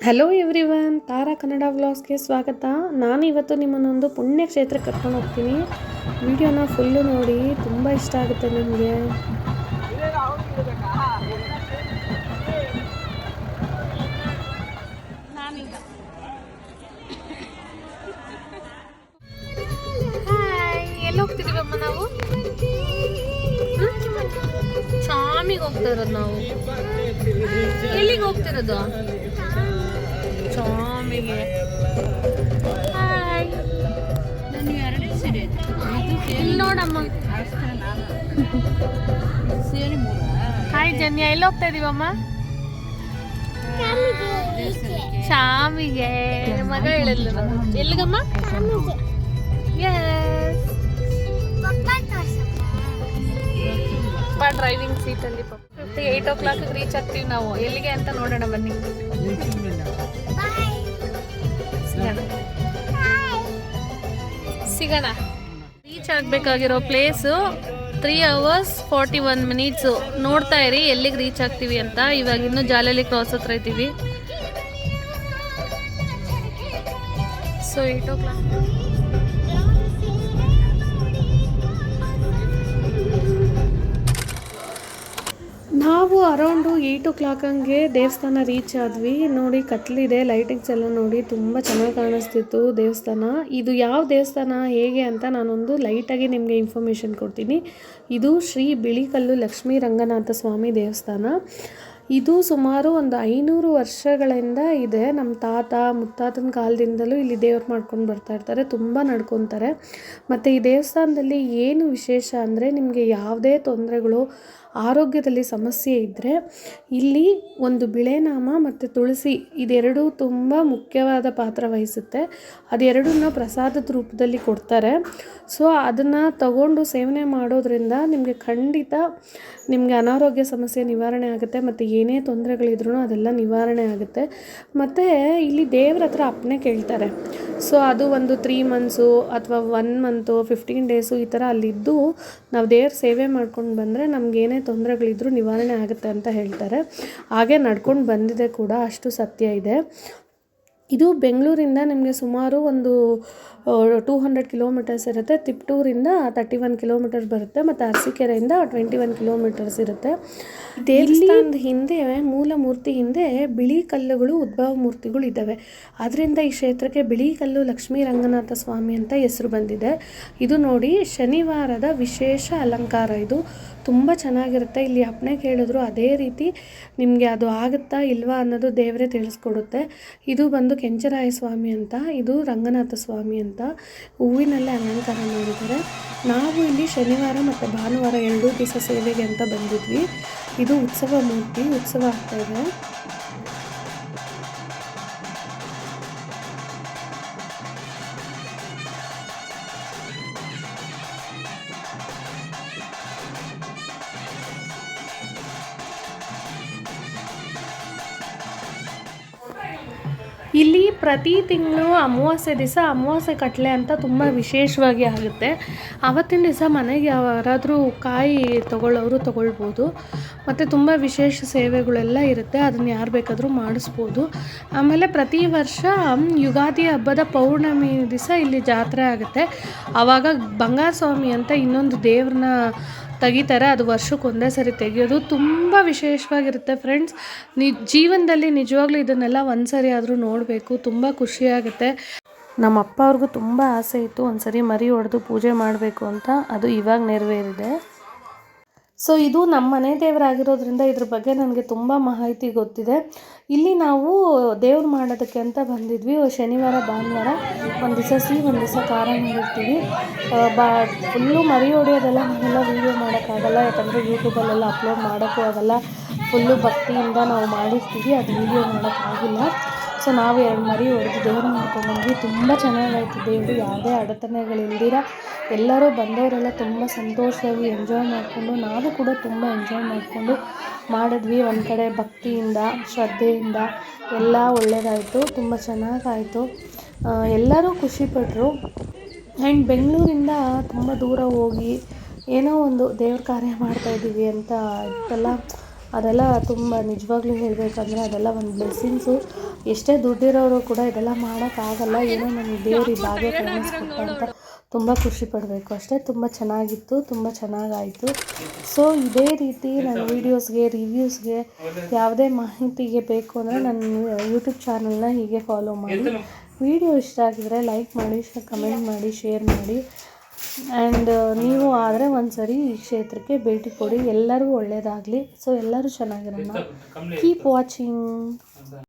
Hello everyone, ತಾರಾ ಕನ್ನಡ ವ್ಲಾಗ್ಸ್ಗೆ ಸ್ವಾಗತ. ನಾನು ಇವತ್ತು ನಿಮ್ಮನ್ನೊಂದು ಪುಣ್ಯಕ್ಷೇತ್ರಕ್ಕೆ ಕರ್ಕೊಂಡು ಹೋಗ್ತೀನಿ. ವಿಡಿಯೋನ ಫುಲ್ಲು ನೋಡಿ, ತುಂಬ ಇಷ್ಟ ಆಗುತ್ತೆ ನಿಮಗೆ. ಎಲ್ಲಿ ಹೋಗ್ತಿದ್ದೀವಮ್ಮ ನಾವು? ಚಾಮಿಗೆ ಹೋಗ್ತಾ ಇರೋದು ನಾವು. ಎಲ್ಲಿಗೆ ಹೋಗ್ತಿರೋದು? ಚಾಮಿಗೆ. ಹಾಯ್, ಇಲ್ಲಿ ನೋಡಮ್ಮ. ಹಾಯ್ ಜನ್ಯ, ಎಲ್ಲಿ ಹೋಗ್ತಾ ಇದೀವಮ್ಮ? ಚಾಮಿಗೆ. ಮಗ ಹೇಳಲ್ಲ. ಎಲ್ಲಿಗಮ್ಮ? ಪಪ್ಪ ಡ್ರೈವಿಂಗ್ ಸೀಟಲ್ಲಿ. 8 o'clock ರೀಚ್ ಆಗ್ತೀವಿ ನಾವು. ಎಲ್ಲಿಗೆ ಅಂತ ನೋಡೋಣ ಬನ್ನಿ. ಸಿಗೋಣ. ರೀಚ್ ಆಗಬೇಕಾಗಿರೋ ಪ್ಲೇಸು 3 hours 41 minutes. ನೋಡ್ತಾ ಇರಿ ಎಲ್ಲಿಗೆ ರೀಚ್ ಆಗ್ತೀವಿ ಅಂತ. ಇವಾಗ ಇನ್ನೂ ಜಾಲಹಳ್ಳಿ ಕ್ರಾಸ್ ಹತ್ರ ಇದ್ದೀವಿ. So 8 o'clock. ನಾವು ಅರೌಂಡು 8 o'clock ಹಂಗೆ ದೇವಸ್ಥಾನ ರೀಚ್ ಆದ್ವಿ. ನೋಡಿ, ಕತ್ಲಿದೆ, ಲೈಟಿಂಗ್ಸ್ ಎಲ್ಲ ನೋಡಿ ತುಂಬ ಚೆನ್ನಾಗಿ ಕಾಣಿಸ್ತಿತ್ತು ದೇವಸ್ಥಾನ. ಇದು ಯಾವ ದೇವಸ್ಥಾನ ಹೇಗೆ ಅಂತ ನಾನೊಂದು ಲೈಟಾಗಿ ನಿಮಗೆ ಇನ್ಫಾರ್ಮೇಷನ್ ಕೊಡ್ತೀನಿ. ಇದು ಶ್ರೀ ಬಿಳಿಕಲ್ಲು ಲಕ್ಷ್ಮೀ ರಂಗನಾಥ ಸ್ವಾಮಿ ದೇವಸ್ಥಾನ. ಇದು ಸುಮಾರು ಒಂದು 500 ವರ್ಷಗಳಿಂದ ಇದೆ. ನಮ್ಮ ತಾತ ಮುತ್ತಾತನ ಕಾಲದಿಂದಲೂ ಇಲ್ಲಿ ದೇವ್ರು ಮಾಡ್ಕೊಂಡು ಬರ್ತಾ ಇರ್ತಾರೆ. ತುಂಬ ನಡ್ಕೊತಾರೆ. ಮತ್ತು ಈ ದೇವಸ್ಥಾನದಲ್ಲಿ ಏನು ವಿಶೇಷ ಅಂದರೆ, ನಿಮಗೆ ಯಾವುದೇ ತೊಂದರೆಗಳು, ಆರೋಗ್ಯದಲ್ಲಿ ಸಮಸ್ಯೆ ಇದ್ದರೆ ಇಲ್ಲಿ ಒಂದು ಬಿಳೆನಾಮ ಮತ್ತು ತುಳಸಿ ಇದೆರಡೂ ತುಂಬ ಮುಖ್ಯವಾದ ಪಾತ್ರ ವಹಿಸುತ್ತೆ. ಅದೆರಡನ್ನ ಪ್ರಸಾದದ ರೂಪದಲ್ಲಿ ಕೊಡ್ತಾರೆ. ಸೊ ಅದನ್ನು ತಗೊಂಡು ಸೇವನೆ ಮಾಡೋದ್ರಿಂದ ನಿಮಗೆ ಖಂಡಿತ ನಿಮಗೆ ಅನಾರೋಗ್ಯ ಸಮಸ್ಯೆ ನಿವಾರಣೆ ಆಗುತ್ತೆ. ಮತ್ತು ಏನೇ ತೊಂದರೆಗಳಿದ್ರೂ ಅದೆಲ್ಲ ನಿವಾರಣೆ ಆಗುತ್ತೆ. ಮತ್ತು ಇಲ್ಲಿ ದೇವ್ರ ಹತ್ರ ಅಪ್ಪಣೆ ಕೇಳ್ತಾರೆ. ಸೊ ಅದು ಒಂದು 3 months ಅಥವಾ 1 month 15 days ಈ ಥರ ಅಲ್ಲಿದ್ದು ನಾವು ದೇವ್ರ ಸೇವೆ ಮಾಡ್ಕೊಂಡು ಬಂದರೆ ನಮಗೇನೇ ತೊಂದರೆಗಳಿದ್ರೂ ನಿವಾರಣೆ ಆಗುತ್ತೆ ಅಂತ ಹೇಳ್ತಾರೆ. ಹಾಗೆ ನಡ್ಕೊಂಡು ಬಂದಿದೆ ಕೂಡ, ಅಷ್ಟು ಸತ್ಯ ಇದೆ. ಇದು ಬೆಂಗಳೂರಿಂದ ನಿಮಗೆ ಸುಮಾರು ಒಂದು 200 kilometers ಇರುತ್ತೆ. ತಿಪ್ಟೂರಿಂದ 31 kilometers ಬರುತ್ತೆ. ಮತ್ತು ಅರಸೀಕೆರೆಯಿಂದ 21 kilometers ಇರುತ್ತೆ. ದೇವಸ್ಥಾನದ ಹಿಂದೆ, ಮೂಲ ಮೂರ್ತಿ ಹಿಂದೆ ಬಿಳಿ ಕಲ್ಲುಗಳು, ಉದ್ಭವ ಮೂರ್ತಿಗಳು ಇದ್ದಾವೆ. ಅದರಿಂದ ಈ ಕ್ಷೇತ್ರಕ್ಕೆ ಬಿಳಿಕಲ್ಲು ಲಕ್ಷ್ಮೀ ರಂಗನಾಥ ಸ್ವಾಮಿ ಅಂತ ಹೆಸರು ಬಂದಿದೆ. ಇದು ನೋಡಿ, ಶನಿವಾರದ ವಿಶೇಷ ಅಲಂಕಾರ. ಇದು ತುಂಬ ಚೆನ್ನಾಗಿರುತ್ತೆ. ಇಲ್ಲಿ ಅಪ್ಪಣೆ ಕೇಳಿದ್ರು ಅದೇ ರೀತಿ ನಿಮಗೆ ಅದು ಆಗುತ್ತಾ ಇಲ್ವಾ ಅನ್ನೋದು ದೇವರೇ ತಿಳಿಸ್ಕೊಡುತ್ತೆ. ಇದು ಬಂದು ಕೆಂಚರಾಯ ಸ್ವಾಮಿ ಅಂತ, ಇದು ರಂಗನಾಥ ಸ್ವಾಮಿ ಅಂತ ಹೂವಿನಲ್ಲೇ ಅಲಂಕಾರ ಮಾಡಿದ್ದಾರೆ. ನಾವು ಇಲ್ಲಿ ಶನಿವಾರ ಮತ್ತು ಭಾನುವಾರ 2 ದಿವಸ ಸೇವೆಗೆ ಅಂತ ಬಂದಿದ್ವಿ. ಇದು ಉತ್ಸವ ಮೂರ್ತಿ, ಉತ್ಸವ ಆಗ್ತಾಯಿದೆ. ಇಲ್ಲಿ ಪ್ರತಿ ತಿಂಗಳು ಅಮಾವಾಸ್ಯೆ ದಿವಸ ಅಮಾವಾಸ್ಯೆ ಕಟ್ಲೆ ಅಂತ ತುಂಬ ವಿಶೇಷವಾಗಿ ಆಗುತ್ತೆ. ಆವತ್ತಿನ ದಿವಸ ಮನೆಗೆ ಯಾರಾದರೂ ಕಾಯಿ ತೊಗೊಳ್ಳೋರು ತೊಗೊಳ್ಬೋದು. ಮತ್ತು ತುಂಬ ವಿಶೇಷ ಸೇವೆಗಳೆಲ್ಲ ಇರುತ್ತೆ. ಅದನ್ನು ಯಾರು ಬೇಕಾದರೂ ಮಾಡಿಸ್ಬೋದು. ಆಮೇಲೆ ಪ್ರತಿ ವರ್ಷ ಯುಗಾದಿ ಹಬ್ಬದ ಪೌರ್ಣಮಿ ದಿವಸ ಇಲ್ಲಿ ಜಾತ್ರೆ ಆಗುತ್ತೆ. ಆವಾಗ ಬಂಗಾರ ಸ್ವಾಮಿ ಅಂತ ಇನ್ನೊಂದು ದೇವ್ರನ್ನ ತೆಗಿತಾರೆ. ಅದು ವರ್ಷಕ್ಕೊಂದೇ ಸರಿ ತೆಗಿಯೋದು. ತುಂಬ ವಿಶೇಷವಾಗಿರುತ್ತೆ ಫ್ರೆಂಡ್ಸ್. ಜೀವನದಲ್ಲಿ ನಿಜವಾಗ್ಲೂ ಇದನ್ನೆಲ್ಲ ಒಂದು ಸರಿ ಆದರೂ ನೋಡಬೇಕು. ತುಂಬ ಖುಷಿಯಾಗುತ್ತೆ. ನಮ್ಮ ಅಪ್ಪ ಅವ್ರಿಗೂ ತುಂಬ ಆಸೆ ಇತ್ತು ಒಂದು ಸರಿ ಮರಿ ಹೊಡೆದು ಪೂಜೆ ಮಾಡಬೇಕು ಅಂತ. ಅದು ಇವಾಗ ನೆರವೇರಿದೆ. ಸೊ ಇದು ನಮ್ಮ ಮನೆ ದೇವರಾಗಿರೋದ್ರಿಂದ ಇದ್ರ ಬಗ್ಗೆ ನನಗೆ ತುಂಬ ಮಾಹಿತಿ ಗೊತ್ತಿದೆ. ಇಲ್ಲಿ ನಾವು ದೇವ್ರು ಮಾಡೋದಕ್ಕೆ ಅಂತ ಬಂದಿದ್ವಿ. ಶನಿವಾರ ಭಾನುವಾರ ಒಂದು ದಿವಸ ಸಿಹಿ, ಒಂದು ದಿವಸ ಖಾರ ಮಾಡಿರ್ತೀವಿ. ಫುಲ್ಲು ಮರಿ ಹೊಡೆಯೋದೆಲ್ಲ ನಾವೆಲ್ಲ ವೀಡಿಯೋ ಮಾಡೋಕ್ಕಾಗಲ್ಲ, ಯಾಕಂದರೆ ಯೂಟ್ಯೂಬಲ್ಲೆಲ್ಲ ಅಪ್ಲೋಡ್ ಮಾಡೋಕ್ಕೂ ಆಗಲ್ಲ. ಫುಲ್ಲು ಭಕ್ತಿಯಿಂದ ನಾವು ಮಾಡಿರ್ತೀವಿ, ಅದು ವೀಡಿಯೋ ಮಾಡೋಕ್ಕಾಗಿಲ್ಲ. ಸೊ ನಾವು 2 ಮರಿ ಹೊಡೆದು ದೇವ್ರು ಮಾಡ್ಕೊಂಡ್ಬಂದ್ವಿ. ತುಂಬ ಚೆನ್ನಾಗಾಯಿತು ದೇವರು. ಯಾವುದೇ ಅಡೆತಡೆಗಳಿಲ್ದಿರ ಎಲ್ಲರೂ ಬಂದವರೆಲ್ಲ ತುಂಬ ಸಂತೋಷವಾಗಿ ಎಂಜಾಯ್ ಮಾಡಿಕೊಂಡು, ನಾವು ಕೂಡ ತುಂಬ ಎಂಜಾಯ್ ಮಾಡಿಕೊಂಡು ಮಾಡಿದ್ವಿ. ಒಂದು ಕಡೆ ಭಕ್ತಿಯಿಂದ, ಶ್ರದ್ಧೆಯಿಂದ ಎಲ್ಲ ಒಳ್ಳೆಯದಾಯಿತು. ತುಂಬ ಚೆನ್ನಾಗಾಯಿತು. ಎಲ್ಲರೂ ಖುಷಿಪಟ್ಟರು. ಆ್ಯಂಡ್ ಬೆಂಗಳೂರಿಂದ ತುಂಬ ದೂರ ಹೋಗಿ ಏನೋ ಒಂದು ದೇವ್ರ ಕಾರ್ಯ ಮಾಡ್ತಾಯಿದ್ದೀವಿ ಅಂತ ಇತ್ತಲ್ಲ, ಅದೆಲ್ಲ ತುಂಬ ನಿಜವಾಗ್ಲೂ ಹೇಳಬೇಕಂದ್ರೆ ಅದೆಲ್ಲ ಒಂದು ಬ್ಲೆಸ್ಸಿಂಗ್ಸು. ಎಷ್ಟೇ ದುಡ್ಡಿರೋರು ಕೂಡ ಇದೆಲ್ಲ ಮಾಡೋಕ್ಕಾಗಲ್ಲ. ಏನೋ ನನಗೆ ದೇವ್ರು ಈ ಭಾಗ್ಯ ಕಾಣಿಸ್ಕೊಟ್ಟ ಅಂತ ತುಂಬ ಖುಷಿ ಪಡಬೇಕು ಅಷ್ಟೇ. ತುಂಬ ಚೆನ್ನಾಗಿತ್ತು, ತುಂಬ ಚೆನ್ನಾಗಾಯಿತು. ಸೊ ಇದೇ ರೀತಿ ನನ್ನ ವೀಡಿಯೋಸ್ಗೆ, ರಿವ್ಯೂಸ್ಗೆ, ಯಾವುದೇ ಮಾಹಿತಿಗೆ ಬೇಕು ಅಂದರೆ ನನ್ನ ಯೂಟ್ಯೂಬ್ ಚಾನಲ್ನ ಹೀಗೆ ಫಾಲೋ ಮಾಡಿ. ವಿಡಿಯೋ ಇಷ್ಟ ಆಗಿದರೆ ಲೈಕ್ ಮಾಡಿ, ಕಮೆಂಟ್ ಮಾಡಿ, ಶೇರ್ ಮಾಡಿ. ಆ್ಯಂಡ್ ನೀವು ಆದರೆ ಒಂದು ಸರಿ ಈ ಕ್ಷೇತ್ರಕ್ಕೆ ಭೇಟಿ ಕೊಡಿ. ಎಲ್ಲರಿಗೂ ಒಳ್ಳೆಯದಾಗಲಿ. ಸೊ ಎಲ್ಲರೂ ಚೆನ್ನಾಗಿರೋಣ. Keep watching.